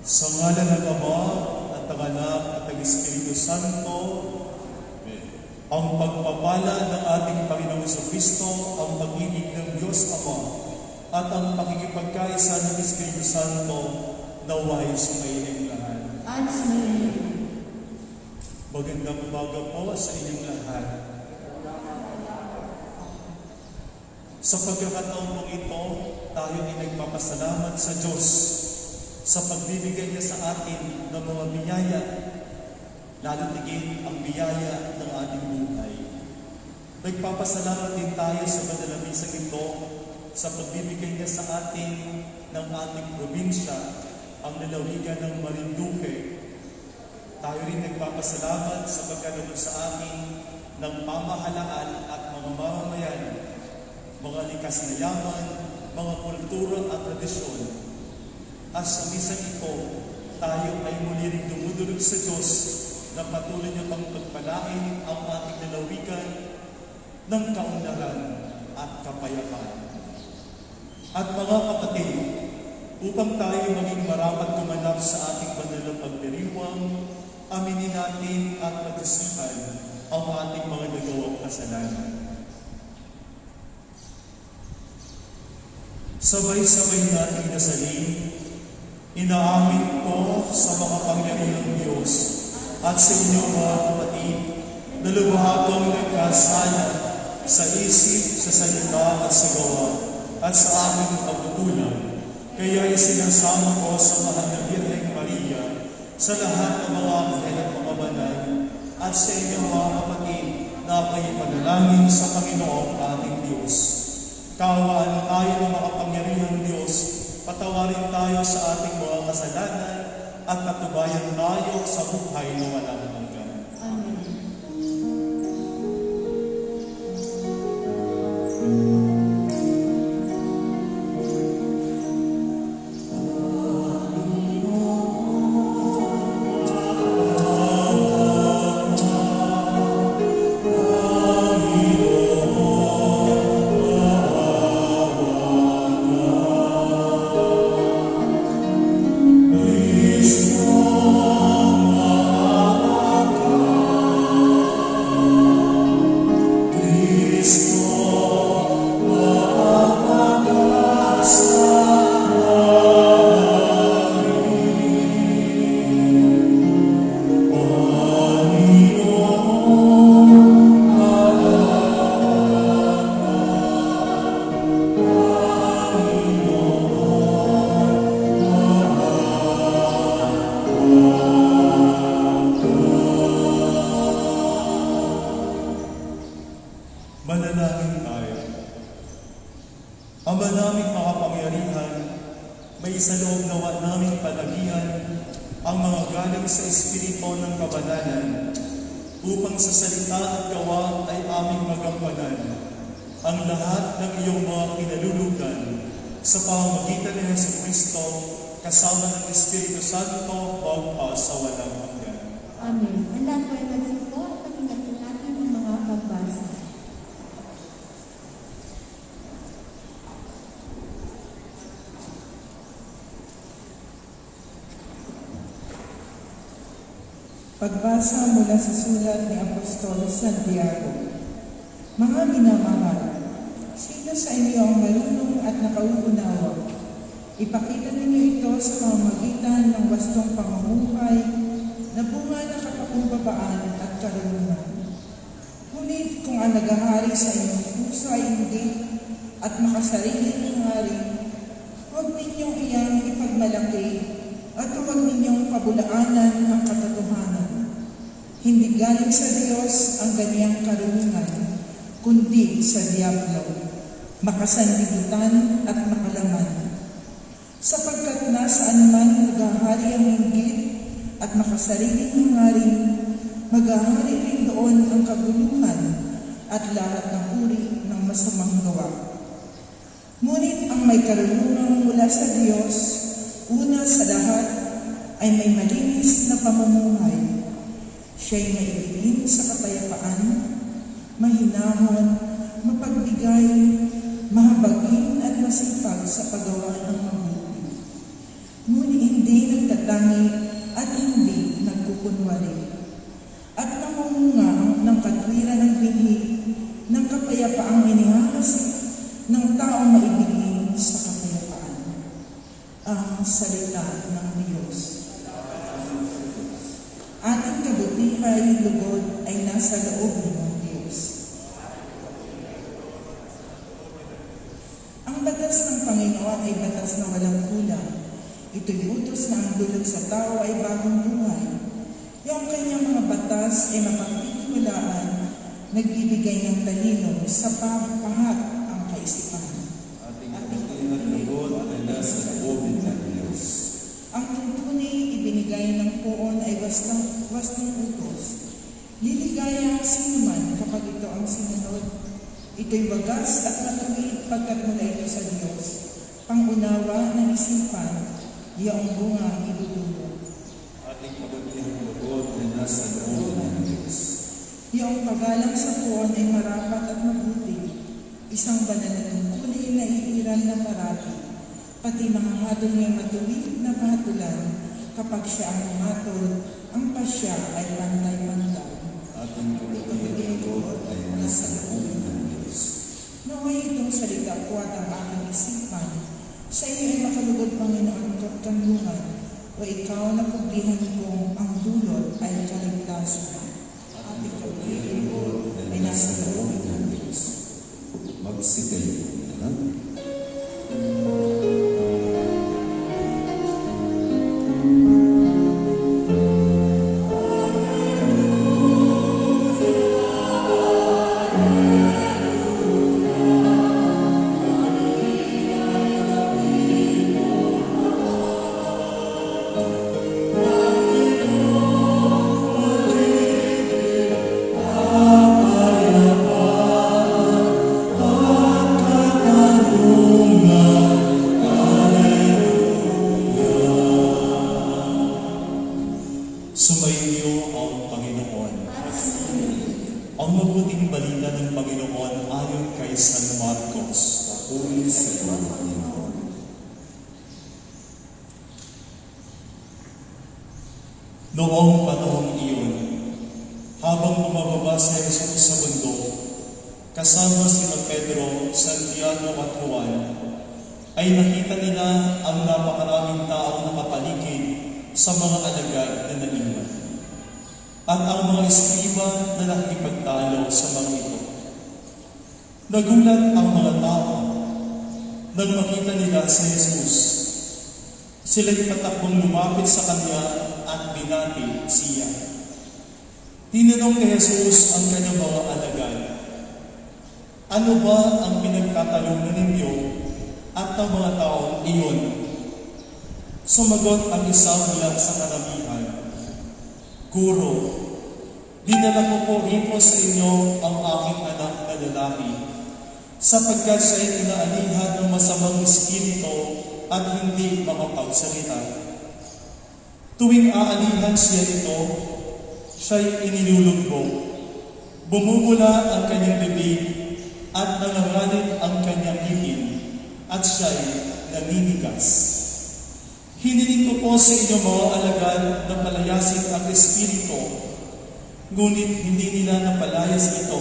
Sa ngalan ng Ama at ng Anak at ng Espiritu Santo, ang pagpapala ng ating Panginoong Kristo, ang pag-ibig ng Diyos Ama, at ang pakikipagkaisa ng Espiritu Santo naway sumailing lahat. At sumailing. Magandang umaga po sa inyong lahat. Sa pagkakataon mong ito, tayo ay nagpapasalamat sa Diyos sa pagbibigay niya sa atin ng mga biyaya, lalo tigit ang biyaya ng ating buhay. Nagpapasalamat din tayo sa banal na misang ito sa pagbibigay niya sa atin ng ating probinsya, ang lalawigan ng Marinduque. Tayo rin nagpapasalamat sa pagkakaroon sa atin ng pamahalaan at mga mamamayan, mga likas na yaman, mga kultura at tradisyon. At sa misang ito, tayo ay muli rin dumudulog sa Diyos na patuloy niya pang pagpalain ang ating lalawigan ng kaunlaran at kapayapaan. At mga kapatid, upang tayo maging marapat kumanap sa ating banal na pagdiriwang, aminin natin at pag-isipan ang ating mga nagawang kasalanan. Sabay-sabay nating dasalin, inaamin ko sa makapangyarihang Diyos at sa inyong mga kapatid na lubha akong nagkasala sa isip, sa salita at sa gawa at sa aming pagkukulang. Kaya isinasama ko sa mahal na Birheng Maria, sa lahat ng mga anghel at mga banal, at sa inyong mga kapatid na kayo panalangin sa Panginoong ating Diyos. Kaawaan tayo ng makapangyarihang Diyos, patawarin tayo sa ating mga kasalanan at patubayan tayo sa buhay na walang hanggan. Amen. Manalangin tayo. Ama naming makapangyarihan, may isaloob nawa naming palagian ang mga galing sa Espiritu ng kabanalan upang sa salita at gawa ay aming magampanan ang lahat ng iyong mga kinalulugan sa pamamagitan ni Jesucristo kasama ng Espiritu Santo magpa sa walang hanggan. Amen. Ang lahat po ay magsipo at pakinggan natin ang mga pagbasa. Pagbasa mula sa sulat ni Apostol Santiago. Mga minamahal, sino sa inyo ang marunong at nakauunawa? Ipakita ninyo ito sa pamamagitan ng wastong pamumuhay na bunga ng kapakubabaan at karunungan. Ngunit kung ang naghahari sa inyong puso ay hindi at makasarili ng hari, huwag ninyong iyang ipagmalaki at huwag ninyong pabulaanan ang katotohanan. Hindi galing sa Diyos ang ganiyang karunungan, kundi sa Diablo, makasanlibutan at makalaman. Sapagkat nasaan man naghahari ang inggit at makasariling hangarin, maghahari rin doon ang kaguluhan at lahat ng uri ng masamang gawa. Ngunit ang may karunungan mula sa Diyos, una sa lahat ay may malinis na pamumuhay. Siya'y maibigin sa kapayapaan, mahinahon, mapagbigay, mahabagin at masipag sa paggawa ng mabuti. Ngunit hindi nagtatangi at hindi nagkukunwari. At namunga ng katwiran ng binhi ng kapayapaang inihahasik ng taong maibigin sa kapayapaan. Ang salita ng Diyos. Ating kabutihan lugod ay nasa loob ng Diyos. Ang batas ng Panginoon ay batas na walang kulang. Ito'y utos na ang dulot sa tao ay bagong buhay. Yung kanyang mga batas ay mapagtitiwalaan, nagbibigay ng talino sa pahat ang kaisipan. Ating kabutihan lugod ay nasa loob ng Diyos. Ang tuntunay ibinigay ng poon ay wastong utos. Liligaya ang sinuman kapag ito ang sinunod. Ito'y wagas at matuwid pagkat mula ito sa Diyos. Pangunawa ng isipan, iyong bunga idudulot. Ating kabutihan lugod ay nasa loob ng Diyos. Iyong pagalang sa poon ay marapat at mabuti. Isang banal na tungkulin na iiran na parati. Pati mahahatol niya matuwid na kahatulan. Kapag siya ang humatol, ang pasya ay pantay-pantay. Ating kabutihan lugod ay nasa loob ng Diyos. Naway itong salita ko at ang aking isipan. Sa iyo ay makalugod, Panginoon, katanungan, o ikaw na kublihan kong ang dulot ay kaligtasan. Ating kabutihan lugod ay nasa loob ng Diyos. Magsikayo na. Sumainyo ang Panginoon. Ang mabuting balita ng Panginoon ayon kay San Marcos. Puri sa iyo, Panginoon. Noong panahong iyon, habang bumababa si Jesus sa bundok, kasama sina Pedro, Santiago at Juan, ay nakita nila ang napakaraming taong nakapaligid sa mga alagad na naiwan, at ang mga eskriba na nakikipagtalo sa mga ito. Nagulat ang mga tao nang makita nila si Jesus. Sila'y patakbong lumapit sa kanya at binati siya. Tinanong ni Jesus ang kanyang mga alagad, "Ano ba ang pinagtatanungan ninyo?" At ng mga taong iyon, sumagot ang isa mula sa karamihan, "Guro, dinala ko po rito sa inyo ang aking anak na lalaki, sapagkat siya'y inaalihan ng masamang espiritu at hindi makapagsalita. Tuwing aalihan siya nito, siya'y inilulugbog. Bumubula ang kanyang bibig at nangangalit ang kanyang ngipin, at siya'y naninigas. Hiniling ko po sa inyo mga alagad na palayasin ang Espiritu, ngunit hindi nila napalayas ito.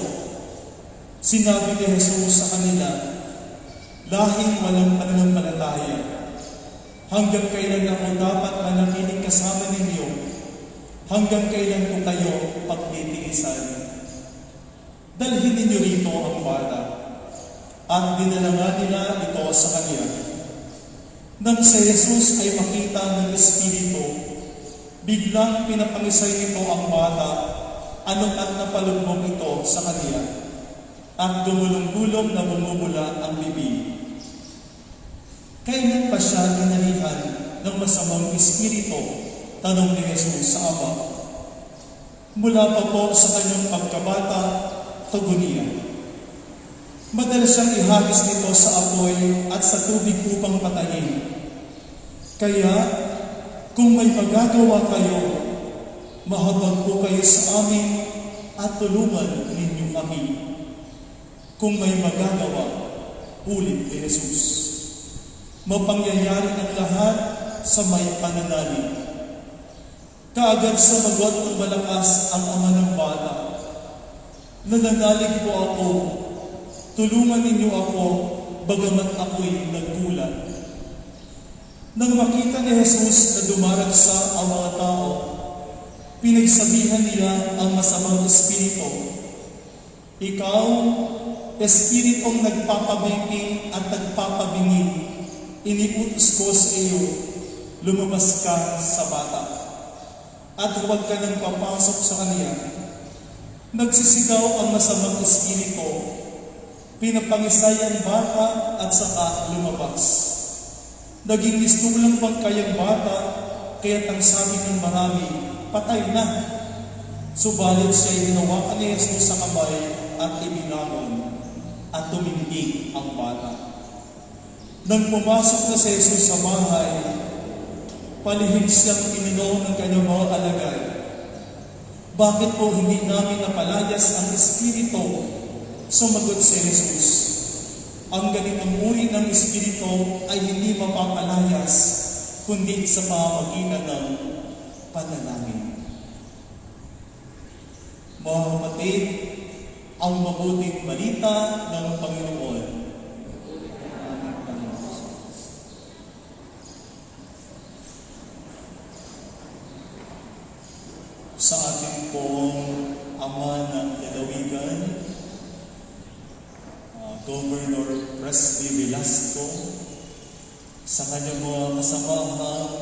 Sinabi ni Jesus sa kanila, lahing walang pananampalataya, hanggang kailan ako dapat manatiling kasama ninyo, hanggang kailan ko kayo pagtitiisan. Dalhin ninyo rito ang bata, at dinala nila ito sa kanya. Nang si Jesus ay makita ng Espiritu, biglang pinapangisay nito ang bata, at napalubog ito sa kanya, at gumulong-gulong na bumubula ang bibig. Kailan pa siya inalihan ng masamang espiritu? Tanong ni Jesus sa Ama. Mula pa po sa kanyang pagkabata, tugon niya. Madalas siyang ihagis nito sa apoy at sa tubig upang patayin. Kaya, kung may magagawa kayo, mahabag po kayo sa amin at tulungan ninyo kami. Kung may magagawa, ulit ni Jesus. Mapangyayari ang lahat sa may pananalig. Kaagad sumagot ng malakas ang ama ng bata. Nananalig po ako, tulungan ninyo ako, bagamat ako'y nagkulat. Nang makita ni Jesus na dumaragsa ang mga tao, pinagsabihan niya ang masamang espiritu. Ikaw, espiritong nagpapabingi at nagpapabingi, iniutos ko sa iyo, lumabas ka sa bata, at huwag ka nang papasok sa kanya. Nagsisigaw ang masamang espiritu, pinapangisay ang bata at saka lumabas. Naging mistulang pagkayang bata, kaya't ang sabi ng marami, patay na. Subalit siya'y hinawakan ni Jesus sa kamay at ibinangon, at tumindig ang bata. Nang pumasok na si Jesus sa bahay, palihim siyang tinanong ng kanyang mga alagad, bakit po hindi namin napalayas ang Espiritu? Sumagot si Jesus, ang ganitong uri ng Espiritu ay hindi mapapalayas, kundi sa pamamagitan ng panalangin. Mga kapatid, ang mabuting balita ng Panginoon. Sa ating pong Ama ng Lalawigan, Governor Presby Velasco, sa kanyang mga kasamahang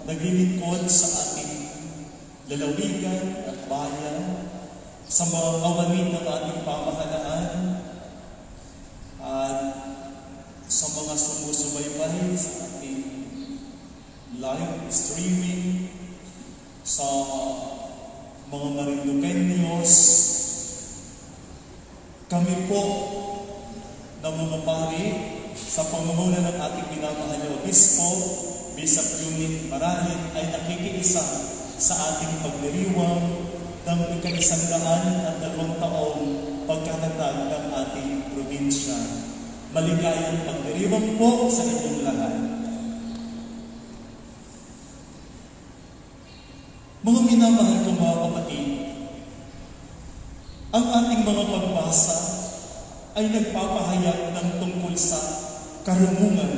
naglilingkod sa ating lalawigan at bayan, sa mga kawani ng ating pamahalaan, at sa mga sumusubaybay sa ating live streaming, sa mga Marinduqueños, kami po na mga pari sa pamumuno ng ating minamahal na Obispo, Bishop Unit Marahil, ay nakikiisa sa ating pagdiriwang ng 102 taong pagkatatag ng ating probinsya. Maligayang pagdiriwang po sa inyong lahat. Mga minamahal kong mga kapatid, ang ating mga pagbasa ay nagpapahayag ng tungkol sa karunungan,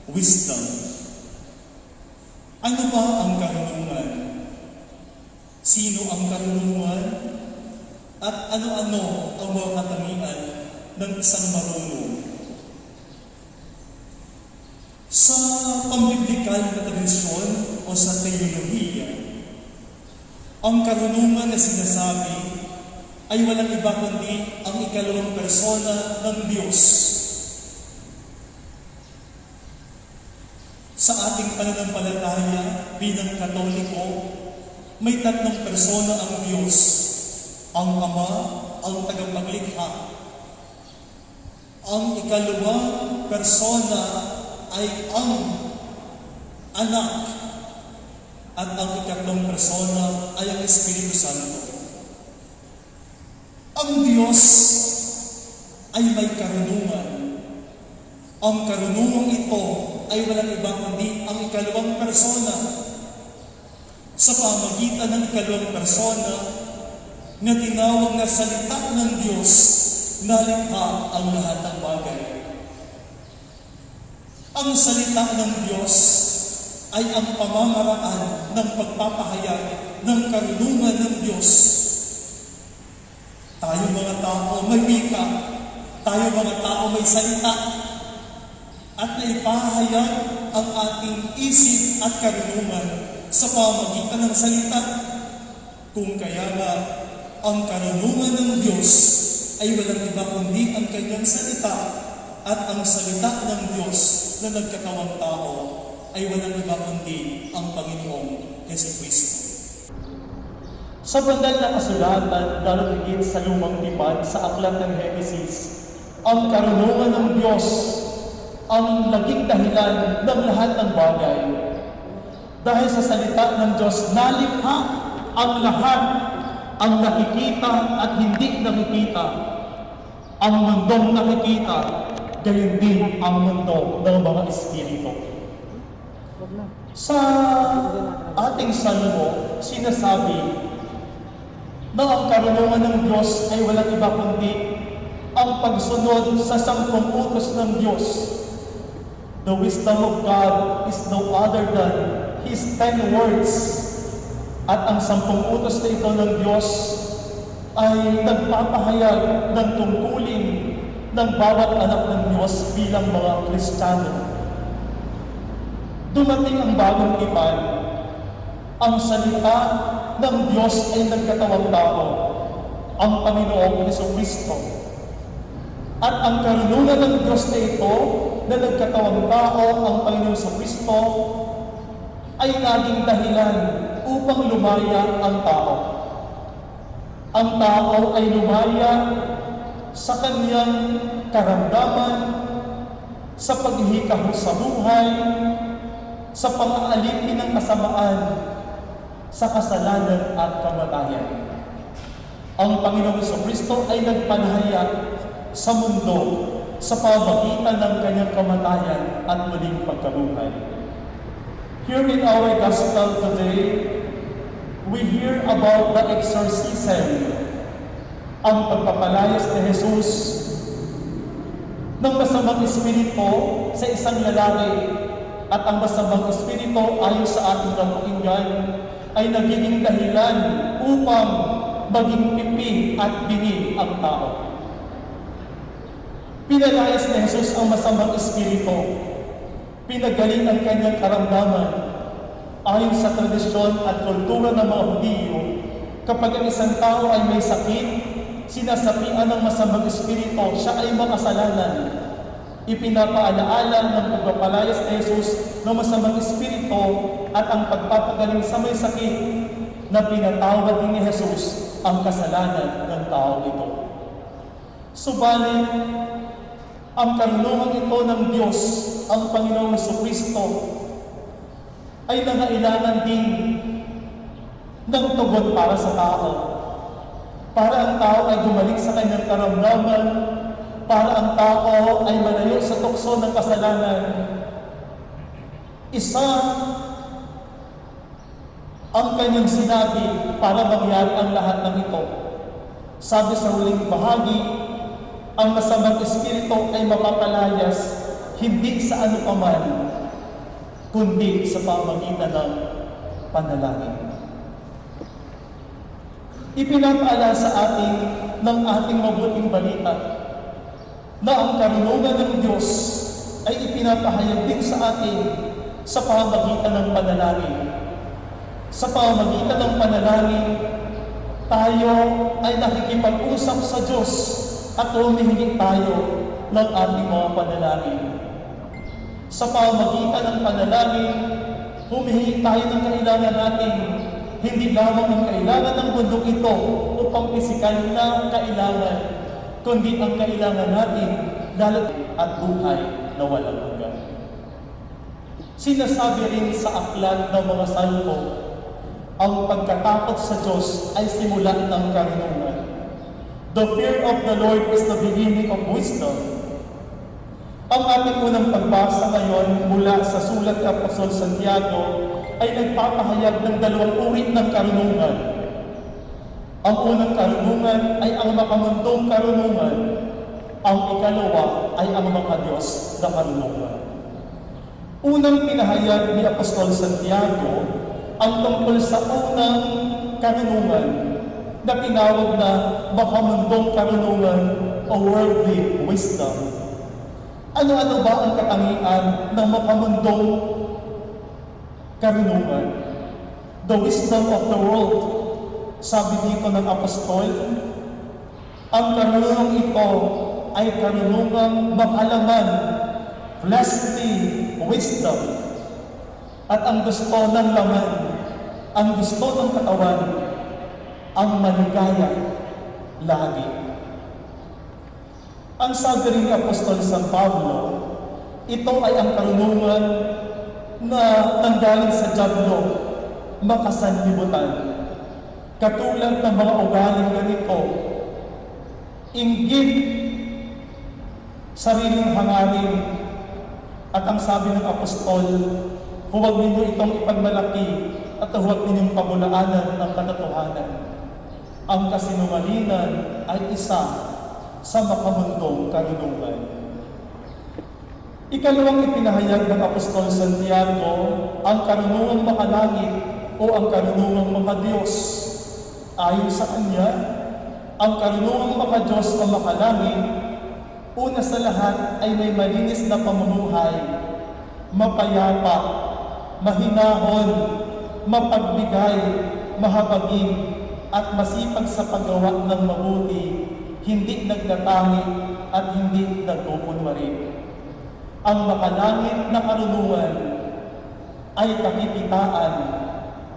wisdom. Ano ba ang karunungan? Sino ang karunungan? At ano-ano ang mga katangian ng isang marunong? Sa pambiblikal na tradisyon o sa teolohiya, ang karunungan na sinasabi ay walang iba kundi ang ikalawang persona ng Diyos. Sa ating pananampalataya bilang Katoliko, may tatlong persona ang Diyos. Ang Ama, ang tagapaglikha. Ang ikalawang persona ay ang Anak. At ang ikatlong persona ay ang Espiritu Santo. Ang Diyos ay may karunungan. Ang karunungan ito ay walang iba kundi ang ikalawang persona. Sa pamagitan ng ikalawang persona na tinawag na salita ng Diyos, nalikha ang lahat ng bagay. Ang salita ng Diyos ay ang pamamaraan ng pagpapahayag ng karunungan ng Diyos. Tayo mga tao may wika, tayo mga tao may salita, at naipahayag ang ating isip at karunungan sa pamagitan ng salita. Kung kaya nga, ang karunungan ng Diyos ay walang iba kundi ang kanyang salita, at ang salita ng Diyos na nagkatawang tao ay walang iba kundi ang Panginoong Jesucristo. Sa banal na kasulatan, lalo higit sa lumang tipan sa aklat ng Henesis, ang karunungan ng Diyos ang naging dahilan ng lahat ng bagay. Dahil sa salita ng Diyos, nalikha ang lahat, ang nakikita at hindi nakikita, ang mundong nakikita, gayon din ang mundo ng mga espiritu. Sa ating salmo, sinasabi na ang karunungan ng Diyos ay walang iba kundi ang pagsunod sa 10 utos ng Diyos. The wisdom of God is no other than His 10 words. At ang 10 utos na ito ng Diyos ay nagpapahayag ng tungkulin ng bawat anak ng Diyos bilang mga Kristiyano. Dumating ang bagong tipan, ang salita ng Diyos ay nagkatawang tao, ang Panginoong Jesucristo. At ang karunungan ng Diyos na ito, na nagkatawang tao, ang Panginoong Jesucristo, ay naging dahilan upang lumaya ang tao. Ang tao ay lumaya sa kanyang karamdaman, sa paghihikahos sa buhay, sa pang-aalipin ng kasamaan, sa kasalanan at kamatayan. Ang Panginoong Jesucristo ay nagpanahayag sa mundo sa pamagitan ng kanyang kamatayan at muling pagkabuhay. Here in our gospel today, we hear about the exorcism, ang pagpapalayas ni Jesus ng masamang espiritu sa isang lalaki, at ang masamang espiritu ayon sa ating napakinggan ay nagiging dahilan upang maging pipi at bini ang tao. Pinalayas ni Jesus ang masamang espiritu, pinagaling ang kanyang karamdaman. Ayon sa tradisyon at kultura ng mga Hudyo, kapag ang isang tao ay may sakit, sinasapian ng masamang espiritu, siya ay makasalanan. Ipinapaalaala ng pagpapalayas ni Jesus ng masamang espiritu at ang pagpapagaling sa may sakit na pinatawad din ni Jesus ang kasalanan ng tao ito. Subalit, ang karunungan ito ng Diyos, ang Panginoong Jesucristo, ay nangailangan din ng tugon para sa tao. Para ang tao ay bumalik sa kanyang karamdaman, para ang tao ay malayo sa tukso ng kasalanan. Isa ang kanyang sinabi para mangyari ang lahat ng ito. Sabi sa huling bahagi, ang masamang espiritu ay mapapalayas hindi sa ano paman, kundi sa pamagitan ng panalangin. Ipinapaala sa atin ng ating mabuting balita na ang karunungan ng Diyos ay ipinapahayag din sa atin sa pamamagitan ng panalangin. Sa pamamagitan ng panalangin, tayo ay nakikipag-usap sa Diyos at humihingi tayo ng ating mga panalangin. Sa pamamagitan ng panalangin, humihingi tayo ng kailangan natin, hindi lamang ang kailangan ng mundong ito upang pisikal na kailangan, kundi ang kailangan natin, lalo at buhay na walang hanggan. Sinasabi rin sa aklat ng mga salmo, ang pagkatakot sa Diyos ay simula ng karunungan. The fear of the Lord is the beginning of wisdom. Ang ating unang pagbasa ngayon mula sa sulat ni Apostol Santiago ay nagpapahayag ng dalawang uri ng karunungan. Ang unang karunungan ay ang makamundong karunungan. Ang ikalawa ay ang mga Diyos na karunungan. Unang pinahayag ni Apostol Santiago ang tungkol sa unang karunungan na tinawag na makamundong karunungan o worldly wisdom. Ano-ano ba ang katangian ng makamundong karunungan? The wisdom of the world. Sabi dito ng apostol, ang karunungang ito ay karunungang makalaman, fleshly wisdom. At ang gusto ng laman, ang gusto ng katawan, ang maligaya lagi. Ang sabi rin ni Apostol San Pablo, ito ay ang karunungan na nanggaling sa dyablo, makasanlibutan. Katulad ng mga ugaling ganito, inggit, sariling hangarin, at ang sabi ng apostol, huwag ninyo itong ipagmalaki at huwag ninyong pamulaanan ng katotohanan. Ang kasinungalingan ay isa sa makamundong karunungan. Ikalawang ipinahayag ng Apostol Santiago, ang karunungang makalangit o ang karunungang makadiyos. Ayon sa kanya, ang karunungang makadiyos o makalangit, una sa lahat ay may malinis na pamumuhay, mapayapa, mahinahon, mapagbigay, mahabagin, at masipag sa paggawa ng mabuti, hindi nagdatangi at hindi nagkukunwari. Ang makalangit na karunungan ay kakikitaan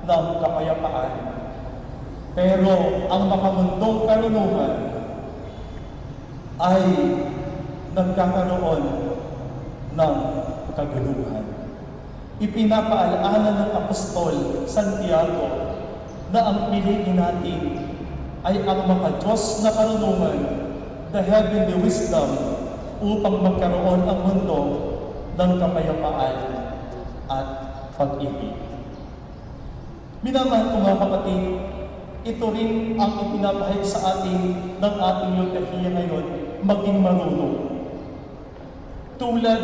ng kapayapaan. Pero ang makamundong karunungan ay nagkakaroon ng kaguluhan. Ipinapaalaala ng Apostol Santiago na ang piliin natin ay ang makadiyos na karunungan, the heavenly wisdom, upang magkaroon ang mundo ng kapayapaan at pag-ibig. Minamahal ko mga kapatid, ito rin ang ipinapahayag sa atin ng ating liturhiya ngayon, maging marunong. Tulad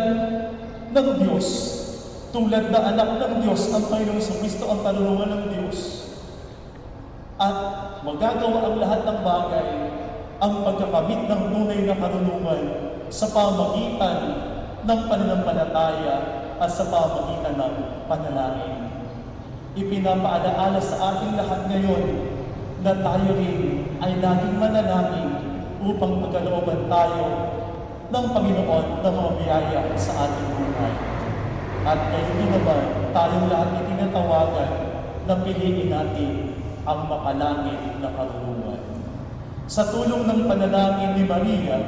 ng Diyos, tulad na anak ng Diyos, ang Panginoong Kristo ang karunungan ng Diyos. At magagawa ang lahat ng bagay, ang pagkakamit ng tunay na karunungan sa pamagitan ng pananampalataya at sa pamagitan ng panalangin. Ipinapaalaala sa ating lahat ngayon na tayo rin ay laging manalangin upang pagkalooban tayo ng Panginoon ng mga biyaya sa ating buhay. At ngayon din naman, tayong lahat itinatawagan na piliin natin ang makalangit na karunungan. Sa tulong ng panalangin ni Maria,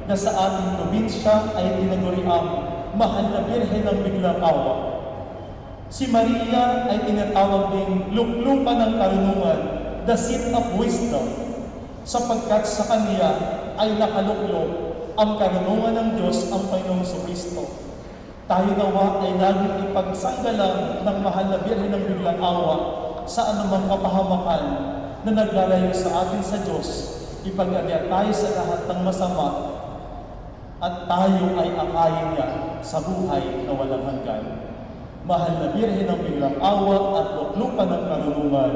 na sa ating probinsya ay tinaguriang mahal na Birhen ng Biglang Awa. Si Maria ay tinatawag ding luklukan ng karunungan, the seat of wisdom, sapagkat sa kanya ay nakaluklok ang karunungan ng Diyos, ang Panginoong Kristo. Tayo nawa ay laging ipagsanggalang ng mahal na Birhen ng Biglang Awa sa anumang kapahamakan na naglalayo sa atin sa Diyos, ipag-alya tayo sa lahat ng masama at tayo ay akayin niya sa buhay na walang hanggan. Mahal na Birhen ng Biglang Awa at luklukan ng karunungan,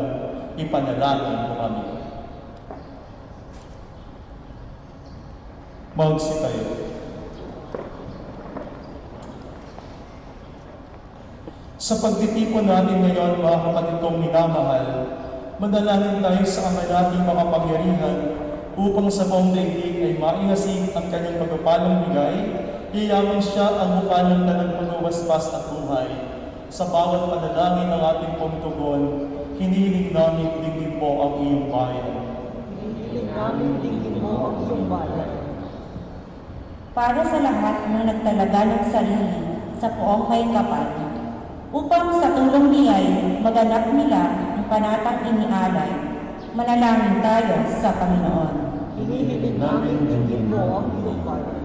ipanalangin mo kami. Magsitayo. Sa pagtitipon natin ngayon, mga kapatid kong minamahal, manalangin tayo sa Ama nating makapangyarihan upang sa buong daigdig ay maingasing ang kanyang pagpapalang bigay, yayaman siya ang mukha ng tanang pagwaspas at buhay. Sa bawat panalangin ng ating pagtugon, hinihiling namin digdig mo ang iyong bayan. Hinihiling namin digdig mo ang iyong bayan. Para sa lahat na nagtalaga ng sarili sa poong may kapal, upang sa tulong niya'y maganap nila ang panatang inialay, manalangin tayo sa Panginoon. Hinihiling namin digdig mo ang iyong bayan.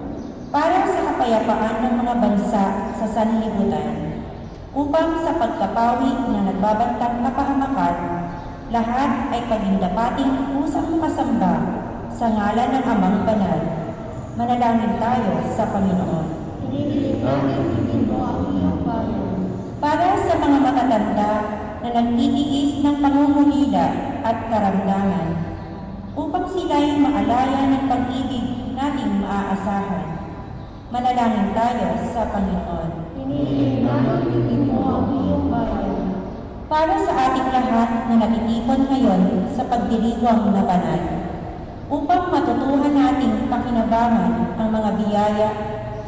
Para sa kapayapaan ng mga bansa sa sanlibutan, upang sa pagkapawi ng nagbabantang kapahamakan, lahat ay pagindapating kusang makasamba sa ngalan ng Amang Banal. Manalangin tayo sa Panginoon. Para sa mga matatanda na nagtitiis ng pangungulila at karamdaman, upang sila'y maalaya ng pag-ibig nating maaasahan. Manalangin tayo sa Panginoon. Para sa ating lahat na natitipon ngayon sa pagdiriwang na banal, upang matutuhan nating pakinabangan ang mga biyaya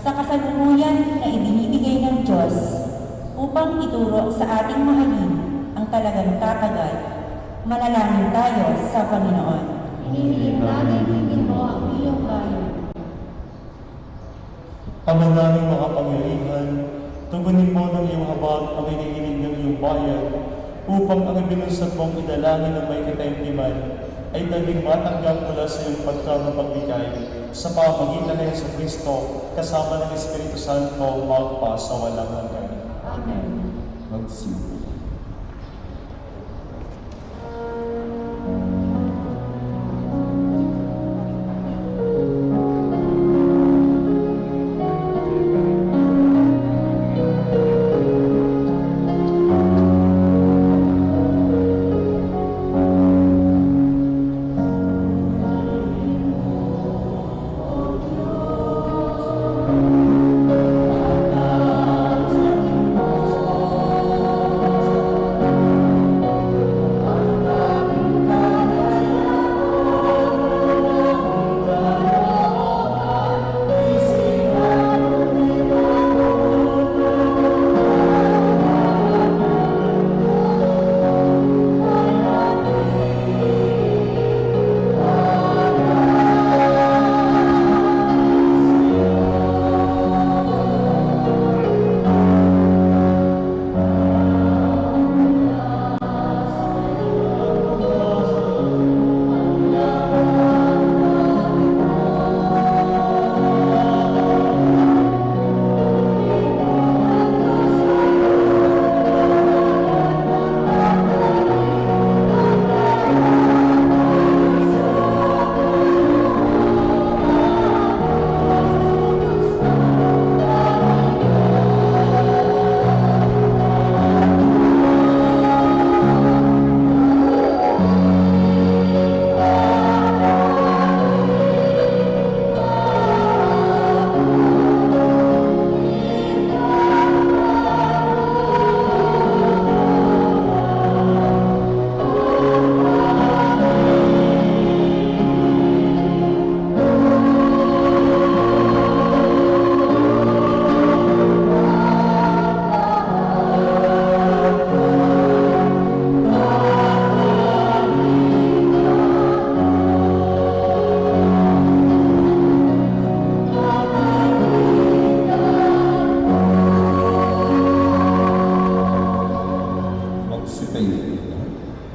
sa kasalukuyan na ibinibigay ng Diyos, upang ituro sa ating mahalin ang talagang tatagal. Manalangin tayo sa Panginoon. Ama naming makapangyarihan, tugunin mo ng iyong habag ang iniinig ng iyong bayan, upang ang ibinunsad mong idalangin ng may kataimtiman ay naging matanggap mula sa iyong pagkamapagbigay sa pamamagitan ng Jesucristo kasama ng Espiritu Santo magpa sa walang hanggan. Amen. Magsimula.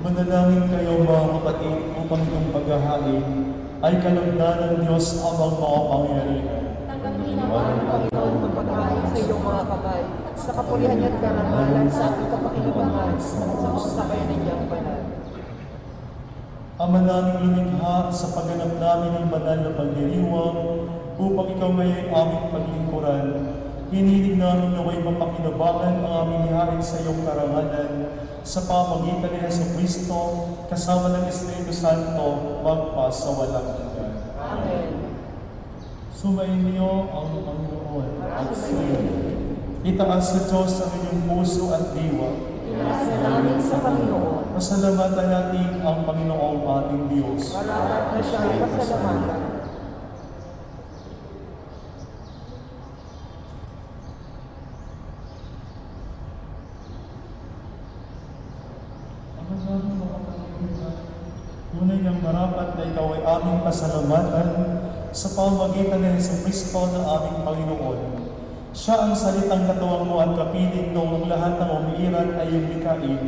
Manalangin kayo mga kapatid upang itong paghahain ay kalugdan ng Diyos amang makapangyarihan. Tanggapin naman ang Panginoon ng pagkain sa iyong mga kamay, sa kapulihan niya at karangalan sa ating kapakinabangan, sa kasabayan ng iyang banal. Ama naming lumikha sa pagganap namin ng banal na pagdiriwang upang ikaw ngayon aming paglingkuran. Hinihiling namin naway mapakinabangan ang aming nihain sa iyong karangalan sa pamagitan ni Jesucristo kasama ng Espiritu Santo magpa sa walang hanggan. Amen. Sumayin niyo ang Panginoon at itaas sa Diyos ang inyong puso at diwa. Inasa namin sa Panginoon. Pasalamatan natin ang Panginoong ating Diyos. Marapat na siya ay pasalamatan. Tunay ng marapat na ikaw ay aming pasalamatan sa pamamagitan ng Jesucristo na aming Panginoon. Siya ang salitang katuwang mo at kapiling noong lahat ng umiiran ay iyong likain.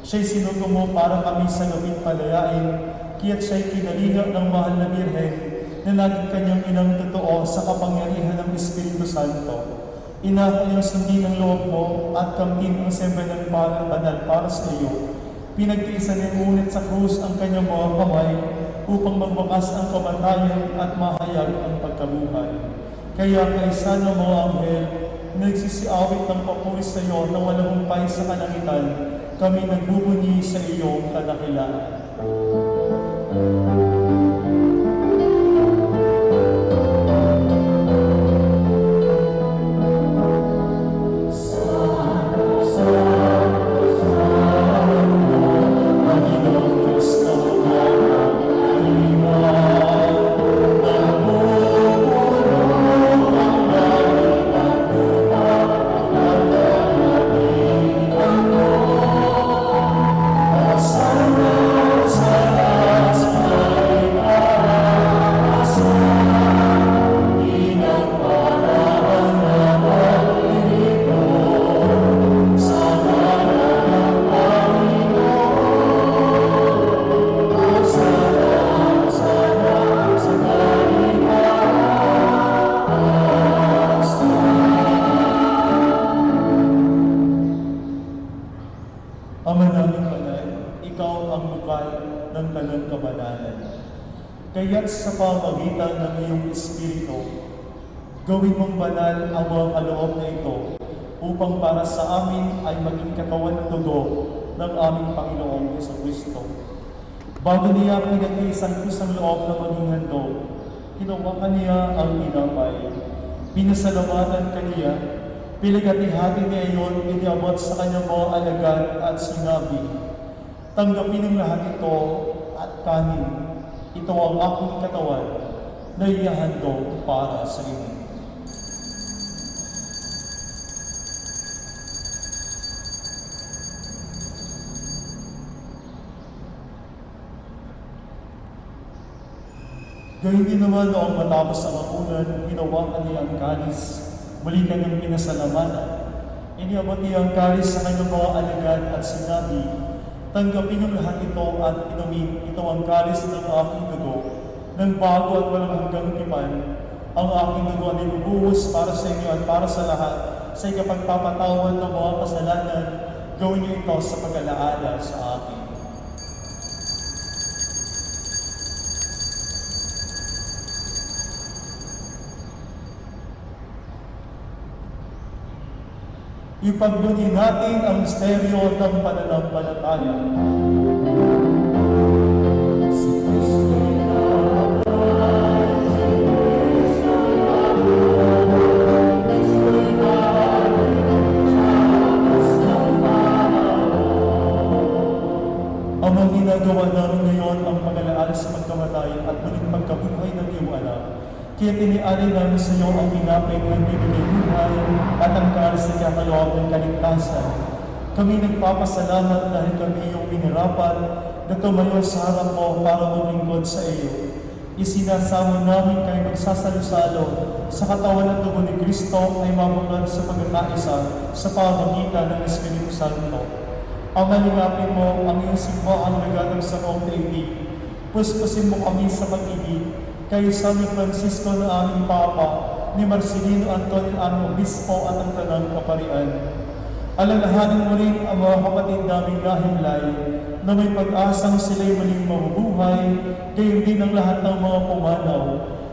Siya'y sinugo mo para kami sa gabing palayain, kaya't siya'y kinalinga ng mahal na Birhen, na naging kanyang inang totoo sa kapangyarihan ng Espiritu Santo. Ina, kayong sundin ang loob mo at kamtin ang sembe ng banal para sa iyo. Pinagtiisan niya ngunit sa krus ang kanyang mga kamay upang magbakas ang kamatayan at mahayag ang pagkabuhay. Kaya kaysa ng mga anghel, nagsisiawit ng papuri sa iyo na walang humpay sa kalangitan, kami nagbubunyi sa iyong kadakilaan. Ama naming banal, ikaw ang lukal ng talang kabanalan. Kaya't sa pamagitan ng iyong Espiritu, gawin mong banal ang mga kaloob na ito upang para sa amin ay maging katawan at dugo ng aming Panginoong Jesucristo. Bago niya pinag-iisang kusang loob na maging handog, hinawakan niya ang tinapay. Pinasalamatan kaniya, pinagati-hati niya iyon, iniabot sa kanyang mga alagad at sinabi, tanggapin ang lahat ito at kanin. Ito ang aking katawan na ihahandog para sa inyo. Gayun din naman noong matapos ang hapunan, hinawakan niya ang kalis. Muli kanyang pinasalamatan. Iniabot niya ang kalis sa kanyang mga alagad at sinabi, tanggapin ang lahat ito at inumin. Ito ang kalis ng aking dugo, ng bago at walang hanggang tipan. Ang aking dugo ay ibubuhos para sa inyo at para sa lahat sa ikapagpapatawan ng mga kasalanan. Gawin niyo ito sa pag-alaala sa akin. Ipagbunyi natin ang misteryo ng pananampalataya. Si Kristo ang mga ginagawa namin ngayon ang pag-alaala sa pagkamatay at muling pagkabuhay ng iyong anak. Kaya tinialay namin sa iyo ang tinapay na nagbibigay buhay at ang kalis na kakaloob ng kaligtasan. Kami nagpapasalamat dahil kami iyong minirapan na tumayo sa harap mo para maglingkod sa iyo. Isinasamo namin kayo magsasalo-salo sa katawan at dugo ni Kristo ay mabukod sa pagkakaisa sa pamamagitan ng Espiritu Santo. Pamalingapin mo ang iyong simbahan na naganap sa buong daigdig. Puspusin mo kami sa pag-ibig kay San Francisco na aming Papa, ni Marcelino Antonio aming Obispo at ang Tanang Kaparian. Alalahanin mo rin ang mga kapatid naming nahimlay na may pag-asang sila'y muling mabubuhay, gayon din ang lahat ng mga pumanaw.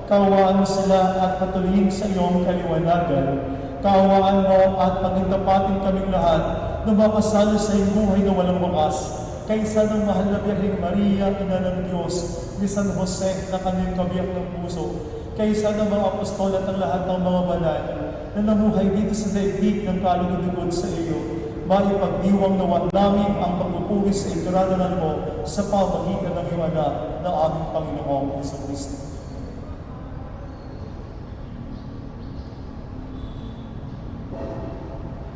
Kaawaan mo sila at patuloyin sa iyong kaliwanagan. Kaawaan mo at pagintapatin kaming lahat na makasalo sa iyong buhay na walang wakas. Kaysa ng mahal na Birheng Maria, Ina ng Diyos, ni San Jose na kanyang kabiyak ng puso, kaysa ng mga apostol at ang lahat ng mga banal na namuhay dito sa daigdig ng kalugod sa iyo, maipagdiwang nawa namin ang pagpupuri sa ikaranalan mo sa pamagitan ng iyong anak na aming Panginoong Jesucristo.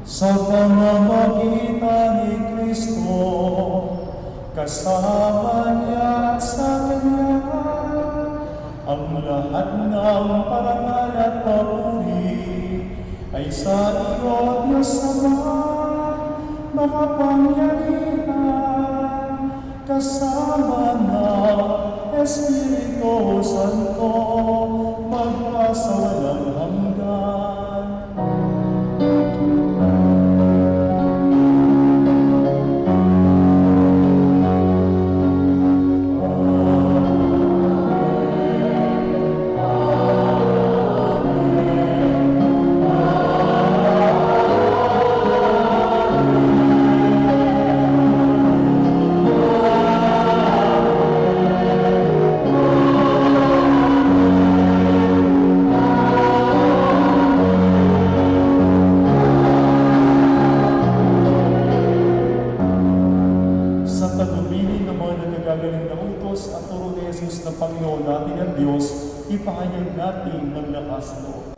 Sa pamamagitan ni Kristo, kasama niya at sa Kanya, ang lahat ng parangal at papuri ay sa iyo, Diyos Ama, makapangyarihan, kasama na Espiritu Santo, magpasawalang hanggan. Sa tagubilin ng mga nagagagaling na utos at turo ni Jesus na Panginoon natin ang Diyos, ipahayag natin ng lakas loob.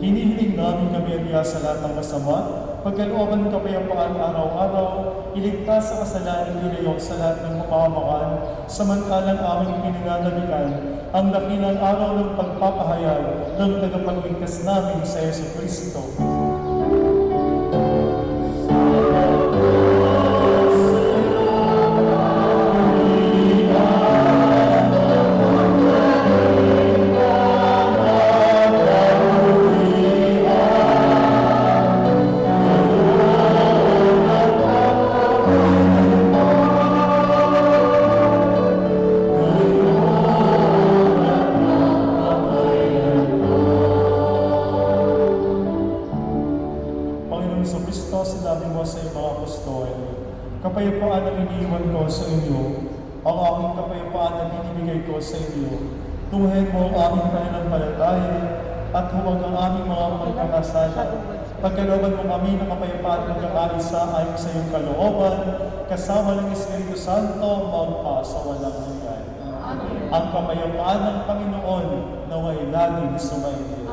Hinihiling namin kami ang sa lahat ng masama, pagkalooban ng kapayapaan araw-araw, iligtas sa kasalanan nilayo sa lahat ng mapamakan, samantalang aming pinananabikan ang dakilang araw ng pagpapahayag ng tagapagligtas namin sa Yesu Kristo. Panginoon Jesucristo, sinabi mo sa iyong mga apostol, kapayapaan ang iniiwan ko sa inyo, ang aking kapayapaan ang binibigay ko sa inyo. Tuhin mo ang aming pananampalataya at huwag ang aming mga pagkakasala. Pagkalooban mo kami ng kapayapaan ng kakaisa ayon sa iyong kalooban, kasama ng Espiritu Santo, magpasawalang hanggan. Ang kapayapaan ng Panginoon naway laging sumainyo.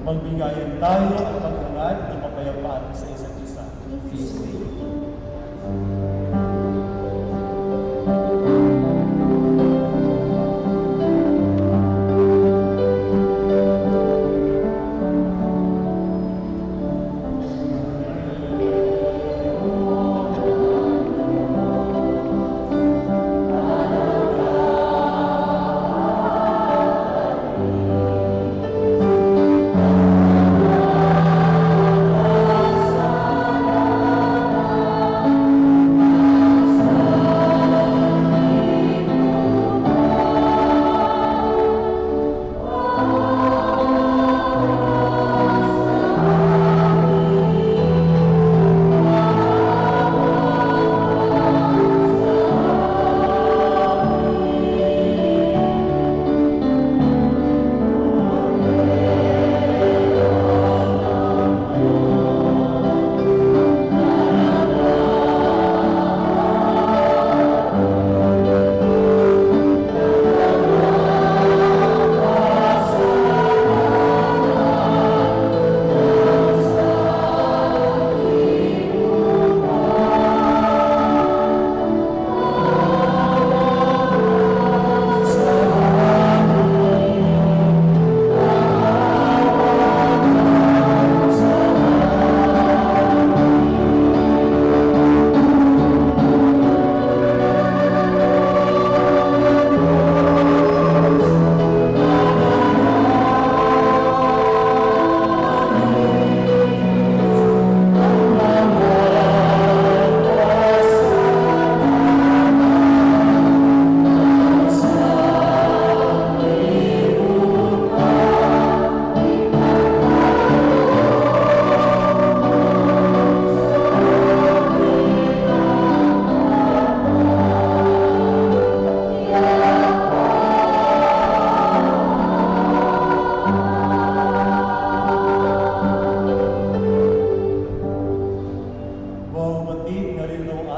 Magbigayan tayo at maghangad ng kapayapaan sa isa't isa.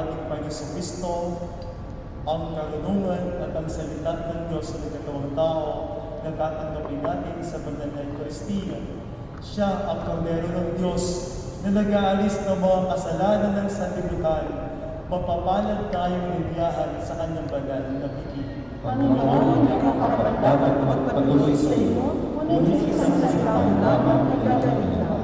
ating Panginoon Kristo, ang karunungan at ang salita ng Diyos na nagkatawang tao na tatanggapin natin sa banal na Eucharistia. Siya ang kordero ng Diyos na nag-aalis ng mga kasalanan ng sanlibutan. Mapapalad tayong libiyahan sa kanyang banal na piling. Panginoon, ikaw ang dapat magpatuloy sa iyo, ngunit isang salita lamang ay gagawin lang.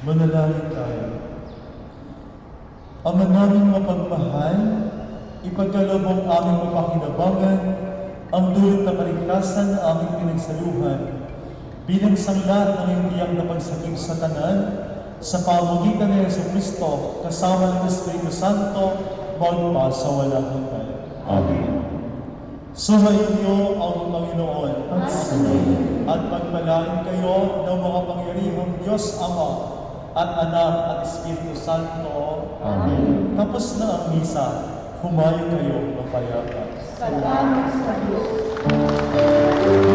Manalangin tayo. Ama naming mapagmahal, ipagkaloob ang aming mapakinabangan, ang dulot na kaligtasan na aming pinagsaluhan, bilang sangla ng hindiyang napagsagip sa tanan, sa pamamagitan ni Jesucristo, kasama ng Espiritu Santo, magpa sa walang hanggan. Amen. Sumainyo ang Panginoon at pagpalain kayo ng mga pangyarihang Diyos Ama at Anak at Espiritu Santo. Amen. Tapos na ang misa, humayo kayo ng payagan. Salamat sa Diyos.